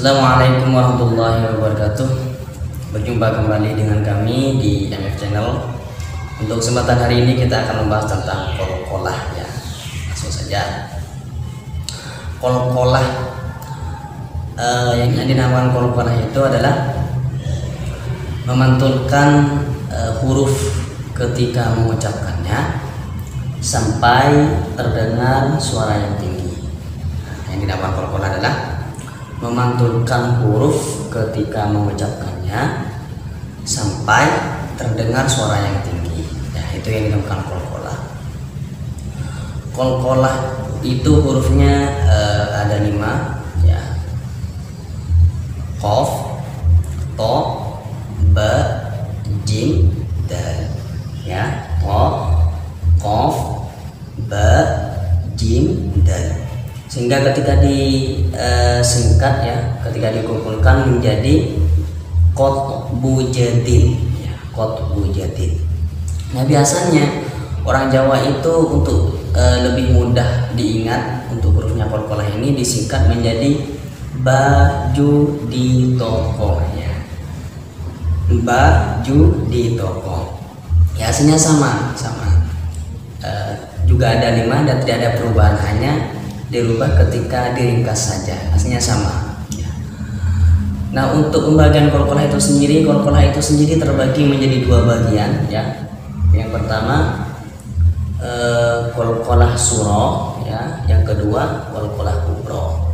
Assalamualaikum warahmatullahi wabarakatuh. Berjumpa kembali dengan kami di MF Channel. Untuk kesempatan hari ini kita akan membahas tentang kol-kolah ya. Langsung saja. Kol-kolah yang dinamakan kol-kolah itu adalah memantulkan huruf ketika mengucapkannya sampai terdengar suara yang tinggi. Yang dinamakan kol-kolah adalah memantulkan huruf ketika mengucapkannya sampai terdengar suara yang tinggi. Ya, itu yang dinamakan kol-kolah. Kol-kolah itu hurufnya ada 5 ya. Qaf, to, ba, jim, dal. Ya, to, qaf, ba, jim, dal. Sehingga ketika disingkat ya, ketika dikumpulkan menjadi qotbu jadid ya, qotbu jadid. Nah, biasanya orang Jawa itu untuk lebih mudah diingat untuk hurufnya kol-kolah ini disingkat menjadi baju di toko ya. Baju di toko. Ya, aslinya sama. Juga ada 5 dan tidak ada perubahan, hanya dirubah ketika diringkas saja, aslinya sama ya. Nah, untuk pembagian kol-kolah itu sendiri terbagi menjadi 2 bagian ya. Yang pertama kol-kolah surah ya, yang kedua kol-kolah kubro.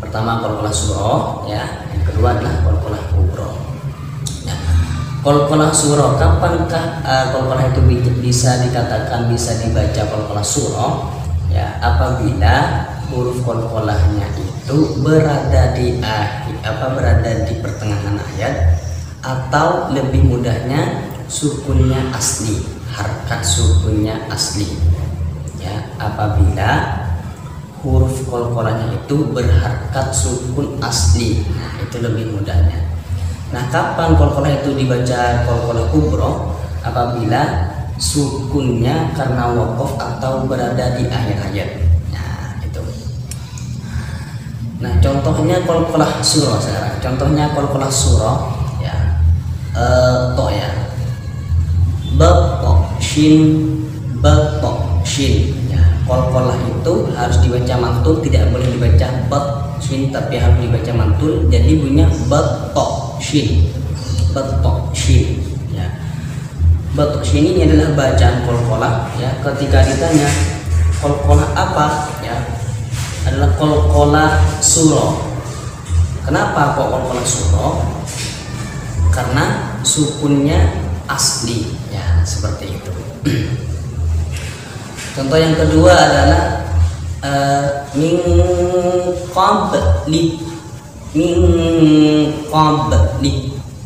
Pertama kol-kolah surah ya, yang kedua adalah kol-kolah kubro. Nah, kol-kolah surah, kapankah kol-kolah itu bisa dikatakan bisa dibaca kol-kolah surah? Ya, apabila huruf kol-kolahnya itu berada di pertengahan ayat, atau lebih mudahnya sukunnya asli, harkat sukunnya asli. Ya, apabila huruf kol-kolahnya itu berharkat sukun asli, nah itu lebih mudahnya. Nah, kapan kol-kolah itu dibaca kol-kolah kubro? Apabila sukunnya karena wakof atau berada di akhir ayat. Nah, itu. Nah, contohnya kol-kolah surah sekarang. Contohnya kol-kolah surah ya. To ya. Ba, to, shin, ba, to, shin. Ya, kol-kolah itu harus dibaca mantul, tidak boleh dibaca ba, shin, tapi harus dibaca mantul. Jadi bunyinya ba, to, shin. Ba, to, shin. Batuk sini ini adalah bacaan kol-kolah ya. Ketika ditanya kol-kolah apa ya, adalah kol-kolah surah. Kenapa kok kol-kolah surah? Karena sukunnya asli ya, seperti itu. Contoh yang kedua adalah min qabli,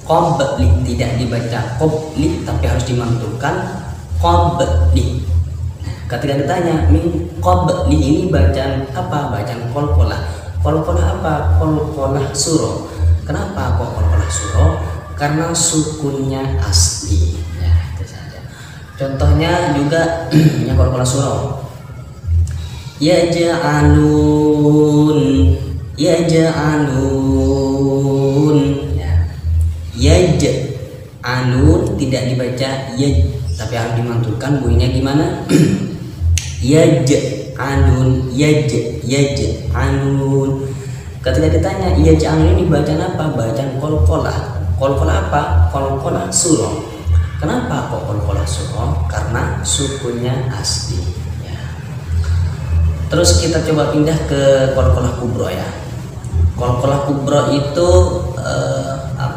qabli tidak dibaca qabli tapi harus dimantulkan qabli. Nah, ketika ditanya min qabli ini bacaan apa? Bacaan kol-kolah. Kol-kolah apa? Kol-kolah surah. Kenapa kok kol-kolah surah? Karena sukunnya asli ya, itu saja. Contohnya juga yang kol-kolah surah. Yaj'alun yaj'alun tidak dibaca yaj tapi harus dimantulkan, bunyinya gimana? Yaj'alun yaj'alun. Ketika ditanya yaj'alun ini bacaan apa? Bacaan kol-kolah. Kol-kolah apa? Kol-kolah surah. Kenapa kok kol-kolah surah? Karena sukunnya asli ya. Terus kita coba pindah ke kol-kolah kubro ya. Kol-kolah kubro itu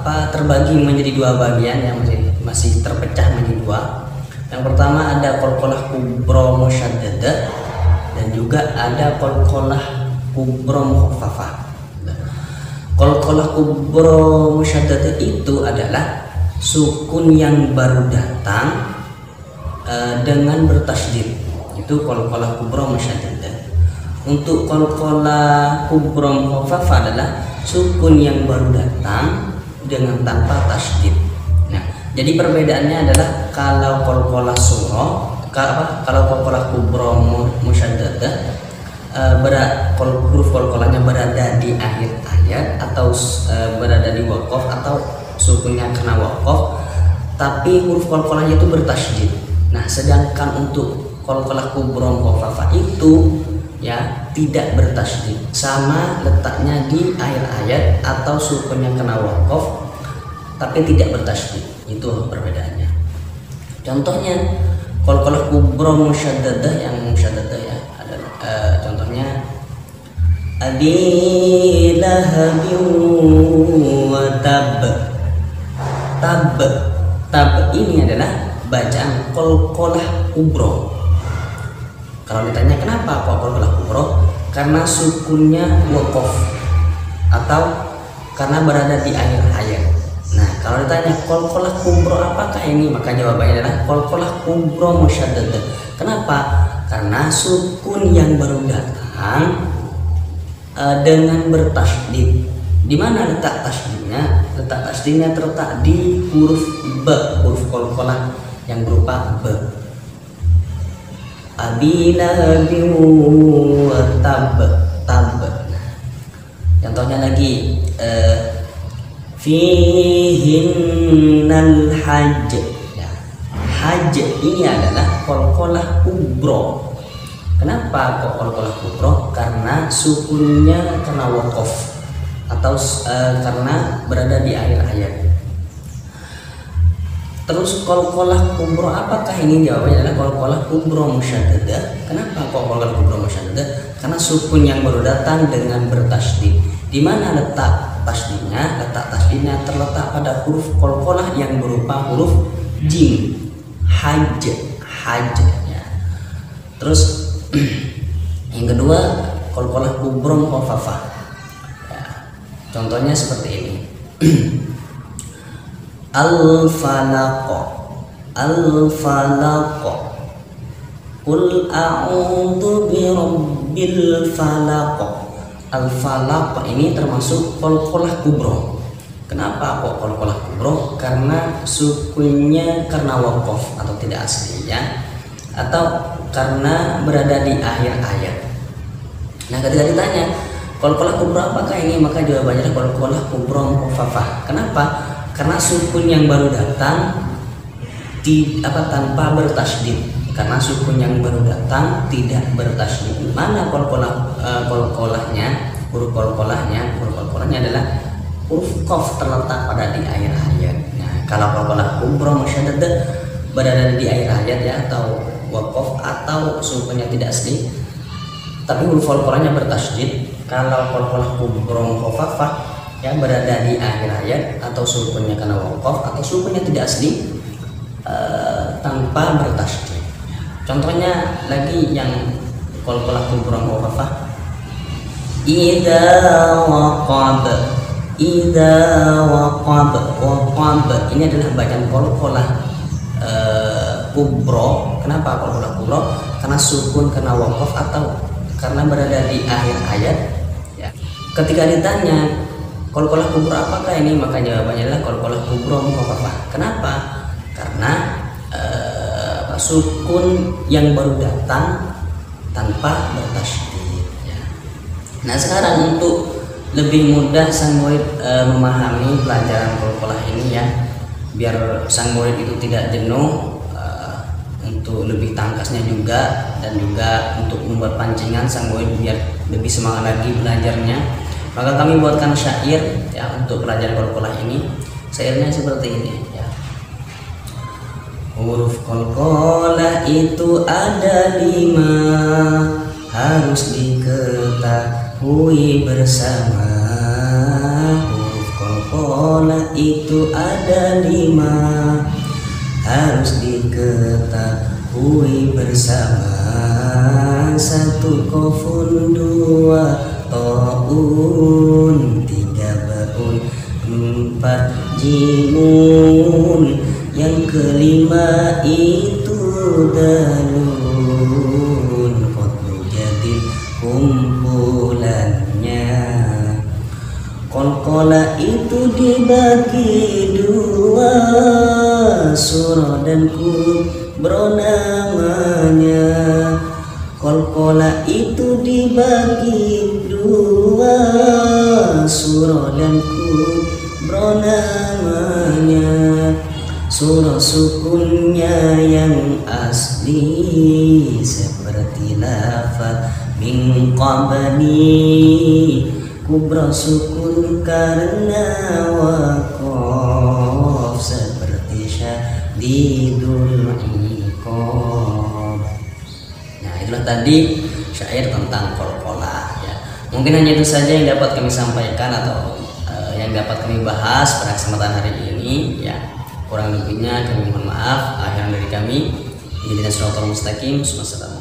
terbagi menjadi 2 bagian yang masih terpecah menjadi 2. Yang pertama ada kol-kolah kubro musyaddadah dan juga ada kol-kolah kubro mukhaffafah. Kol-kolah kubro musyaddadah itu adalah sukun yang baru datang dengan bertasydid. Itu kol-kolah kubro musyaddadah. Untuk kol-kolah kubro mukhaffafah adalah sukun yang baru datang dengan tanpa tasydid. Nah, jadi perbedaannya adalah kalau kol-kolah surah, kalau kol-kolah kubro musyaddadah huruf qalqalahnya berada di akhir ayat atau berada di waqaf atau sukunnya kena waqaf, tapi huruf qalqalahnya itu bertasydid. Nah, sedangkan untuk qalqalah kubra mukhafafah itu ya tidak bertasydid, sama letaknya di akhir ayat atau sukunnya kena waqaf tapi tidak bertasydid. Itu perbedaannya. Contohnya qalqalah kubra musyaddadah, yang musyaddadah ya adalah contohnya Abi lahabin wa tab. Tab ini adalah bacaan qalqalah kubra. Kalau ditanya kenapa kok qalqalah kubra, karena sukunnya waqaf atau karena berada di akhir ayat. Nah, kalau ditanya qalqalah kubra apakah ini, maka jawabannya adalah qalqalah kubra musyaddadah. Kenapa? Karena sukun yang baru datang dengan bertasydid. Di mana letak tasydidnya? Letak tasydidnya terletak di huruf b, huruf qalqalah yang berupa b. Abi lahabin wa tab. Contohnya lagi fihinnal hajj ya. Hajj ini adalah qalqalah kubra. Kenapa kok qalqalah kubra? Karena sukunnya kena waqaf atau karena berada di akhir ayat. Terus qalqalah kubra apakah ini? Jawabannya adalah qalqalah kubra musyaddadah. Kenapa kok qalqalah kubra musyaddadah? Karena sukun yang baru datang dengan bertasydid. Di mana letak tasydidnya? Letak tasydidnya terletak pada huruf qalqalah yang berupa huruf jim. Hajj ya. Terus yang kedua qalqalah kubra mukhafafah ya, contohnya seperti ini. Al-falaq qul a'udzu birabbil falaq. Al-falaq ini termasuk qalqalah kubra. Kenapa kok qalqalah kubra? Karena sukunnya karena waqaf atau tidak aslinya, atau karena berada di akhir ayat. Nah, ketika ditanya qalqalah kubra apakah ini, maka jawabannya adalah qalqalah kubra mukhafafah. Kenapa? Karena sukun yang baru datang tanpa bertasydid. Karena sukun yang baru datang tidak bertasydid. Mana qalqalahnya? Huruf qalqalahnya adalah huruf qaf terletak pada di akhir ayat. Nah, kalau qalqalah kubra musyaddadah berada di akhir ayat ya, atau waqaf atau sukunnya tidak asli tapi huruf qalqalahnya bertasydid. Kalau qalqalah kubra mukhafafah ya berada di akhir ayat atau sukunnya kena waqaf atau sukunnya tidak asli tanpa bertasydid. Contohnya lagi yang qalqalah kubra mukhafafah, idza waqab. Ini adalah bacaan qalqalah kubra. Kenapa qalqalah kubra? Karena sukun kena waqaf atau karena berada di akhir ayat ya. Ketika ditanya qalqalah kubra apakah ini, maka jawabannya adalah qalqalah kubra mukhafafah. Kenapa? Karena sukun yang baru datang tanpa bertasydid ya. Nah, sekarang untuk lebih mudah sang murid memahami pelajaran qalqalah ini ya, biar sang murid itu tidak jenuh, untuk lebih tangkasnya juga, dan juga untuk membuat pancingan sang murid biar lebih semangat lagi belajarnya, maka kami buatkan syair ya untuk pelajaran qalqalah ini. Syairnya seperti ini ya. Huruf qalqalah itu ada 5, harus diketahui bersama. Huruf qalqalah itu ada 5, harus diketahui bersama. 1 qafun, 2 ta'un, 3 ba'un, 4 jimun, yang kelima itu dalun. Qadru jadi kumpulannya. Qalqalah itu dibagi 2, surah dan kubra namanya. Qalqalah itu dibagi dua, surah dan kubro namanya. Surah sukunnya yang asli seperti lafaz min qabli, kubro sukun karena waqaf seperti syadidul iqab. Nah, itulah tadi syair tentang qalqalah ya. Mungkin hanya itu saja yang dapat kami sampaikan atau yang dapat kami bahas pada kesempatan hari ini ya. Kurang lebihnya kami mohon maaf. Akhir dari kami, ihdinas siratal mustaqim. Wassalamualaikum.